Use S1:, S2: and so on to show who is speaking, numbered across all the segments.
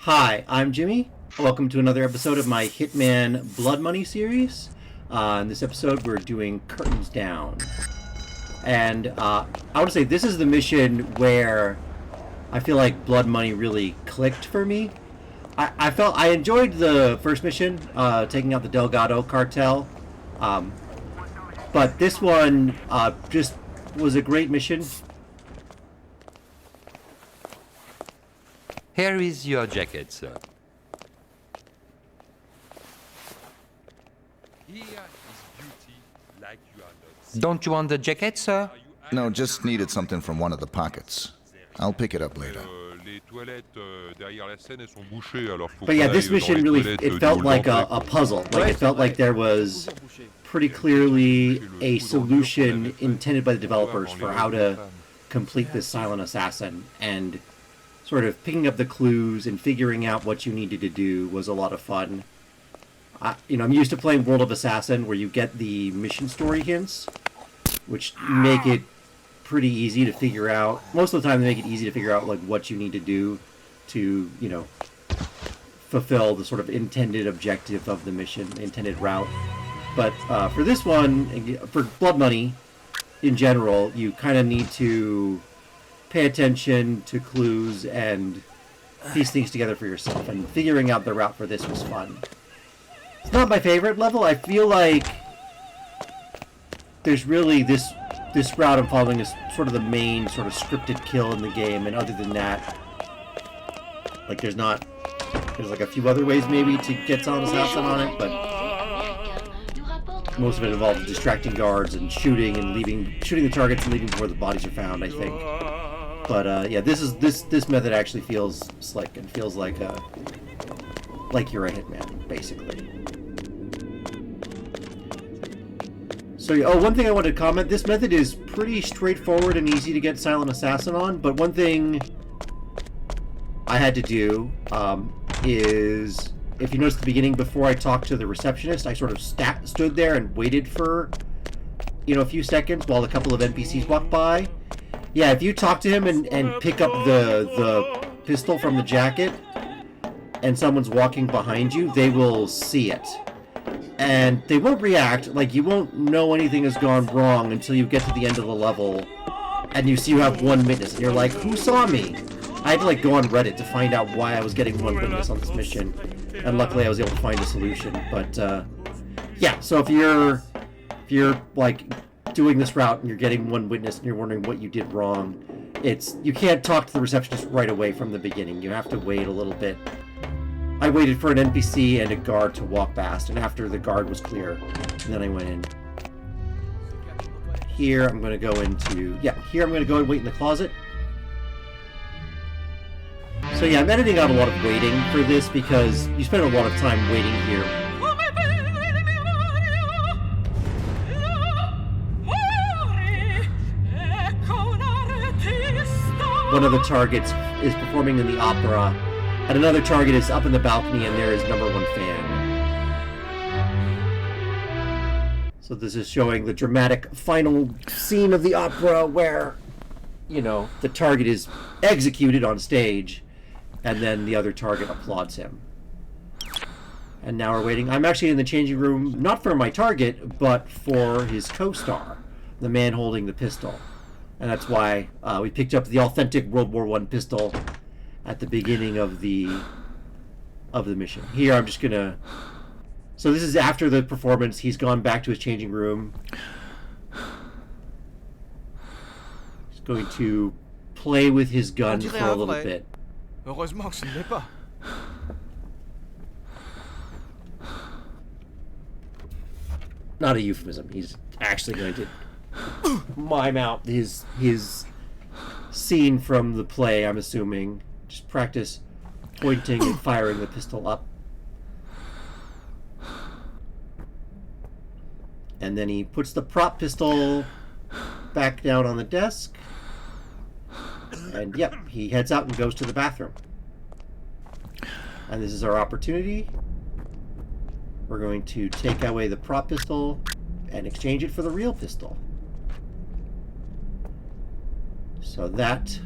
S1: Hi, I'm Jimmy. Welcome to another episode of my Hitman Blood Money series. In this episode, we're doing Curtains Down. And I want to say this is the mission where I feel like Blood Money really clicked for me. I enjoyed the first mission, taking out the Delgado cartel. But this one just was a great mission.
S2: Here is your jacket, sir. Here is beauty like you are not. Don't you want the jacket, sir?
S3: No, just needed something from one of the pockets. I'll pick it up later.
S1: But yeah, this mission really, it felt like a puzzle. Like, it felt like there was pretty clearly a solution intended by the developers for how to complete this silent assassin, and sort of picking up the clues and figuring out what you needed to do was a lot of fun. I'm used to playing World of Assassin, where you get the mission story hints, which make it pretty easy to figure out. Most of the time, they make it easy to figure out like what you need to do to, fulfill the sort of intended objective of the mission, the intended route. But for this one, for Blood Money, in general, you kind of need to pay attention to clues and piece things together for yourself, and figuring out the route for this was fun. It's not my favorite level. I feel like there's really this route I'm following is sort of the main sort of scripted kill in the game, and other than that, like there's like a few other ways maybe to get Silent Assassin on it, but most of it involves distracting guards and shooting the targets and leaving before the bodies are found, I think. But yeah, this method actually feels slick and feels like you're a hitman, basically. So, one thing I wanted to comment: this method is pretty straightforward and easy to get Silent Assassin on. But one thing I had to do is, if you notice at the beginning, before I talked to the receptionist, I sort of stood there and waited for a few seconds while a couple of NPCs walked by. Yeah, if you talk to him and pick up the pistol from the jacket and someone's walking behind you, they will see it. And they won't react. Like, you won't know anything has gone wrong until you get to the end of the level and you see you have one witness. And you're like, who saw me? I had to, go on Reddit to find out why I was getting one witness on this mission. And luckily I was able to find a solution. But, yeah, so if you're doing this route and you're getting one witness and you're wondering what you did wrong, you can't talk to the receptionist right away from the beginning. You have to wait a little bit. I waited for an NPC and a guard to walk past, and after the guard was clear, then I went in. Here I'm going to go here I'm going to go and wait in the closet. So yeah, I'm editing out a lot of waiting for this because you spend a lot of time waiting here. One of the targets is performing in the opera, and another target is up in the balcony, and there is number one fan. So this is showing the dramatic final scene of the opera where, the target is executed on stage, and then the other target applauds him. And now we're waiting. I'm actually in the changing room, not for my target, but for his co-star, the man holding the pistol. And that's why we picked up the authentic World War I pistol at the beginning of the mission. Here, I'm just gonna. So this is after the performance. He's gone back to his changing room. He's going to play with his gun for a little bit.
S4: Heureusement que ce ne l'est pas.
S1: Not a euphemism. He's actually going to mime out his scene from the play, I'm assuming. Just practice pointing and firing the pistol up. And then he puts the prop pistol back down on the desk. And yep, he heads out and goes to the bathroom. And this is our opportunity. We're going to take away the prop pistol and exchange it for the real pistol. So that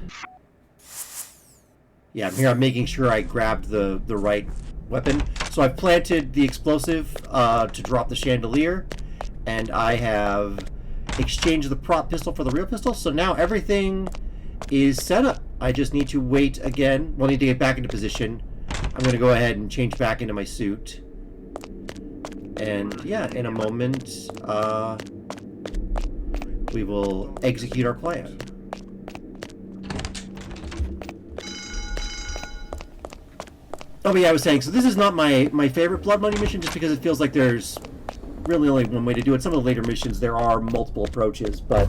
S1: Yeah, here I'm making sure I grabbed the right weapon. So I've planted the explosive to drop the chandelier, and I have exchanged the prop pistol for the real pistol. So now everything is set up. I just need to wait again. We'll need to get back into position. I'm going to go ahead and change back into my suit. And yeah, in a moment, we will execute our plan. Oh, but yeah, I was saying, so this is not my favorite Blood Money mission, just because it feels like there's really only one way to do it. Some of the later missions, there are multiple approaches, but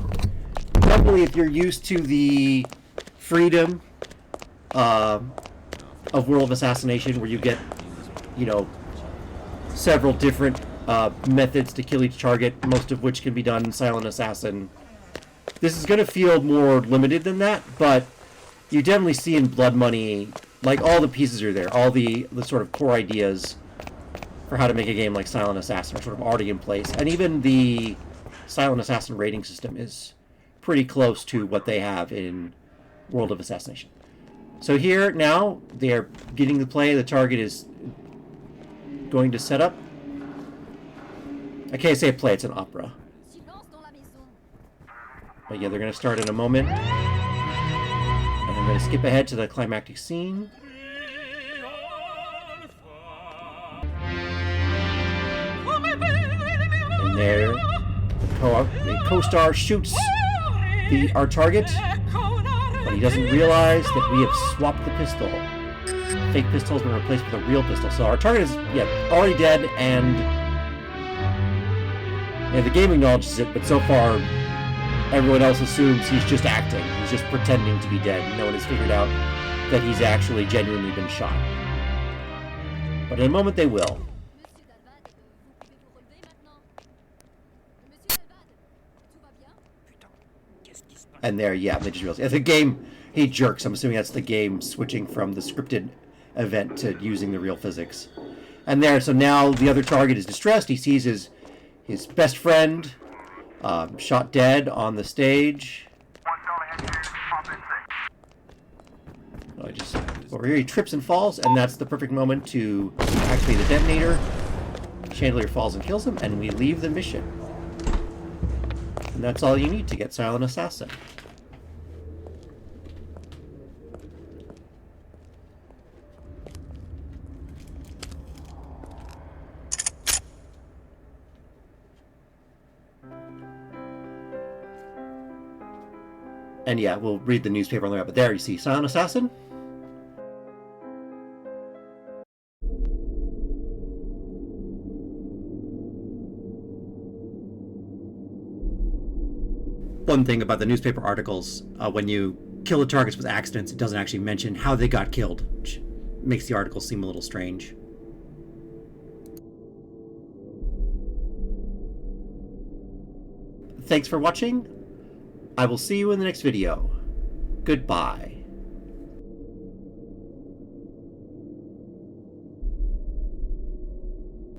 S1: definitely if you're used to the freedom of World of Assassination, where you get, you know, several different methods to kill each target, most of which can be done in Silent Assassin, this is going to feel more limited than that, but you definitely see in Blood Money, like, all the pieces are there. All the sort of core ideas for how to make a game like Silent Assassin are sort of already in place. And even the Silent Assassin rating system is pretty close to what they have in World of Assassination. So here, now, they're getting the play. The target is going to set up. I can't say play, it's an opera. But yeah, they're going to start in a moment. And I'm going to skip ahead to the climactic scene. And there, the co-star shoots our target, but he doesn't realize that we have swapped the pistol. The fake pistol has been replaced with a real pistol. So our target is, already dead, and the game acknowledges it, but so far everyone else assumes he's just acting. He's just pretending to be dead. No one has figured out that he's actually genuinely been shot. But in a moment they will. And there, yeah, they just realized. The game, he jerks. I'm assuming that's the game switching from the scripted event to using the real physics. And there, so now the other target is distressed. He sees his best friend shot dead on the stage. Over here he trips and falls, and that's the perfect moment to activate the detonator. Chandelier falls and kills him, and we leave the mission. And that's all you need to get Silent Assassin. And yeah, we'll read the newspaper on the way up. But there you see Silent Assassin. One thing about the newspaper articles, when you kill the targets with accidents, it doesn't actually mention how they got killed, which makes the article seem a little strange. Thanks for watching. I will see you in the next video. Goodbye.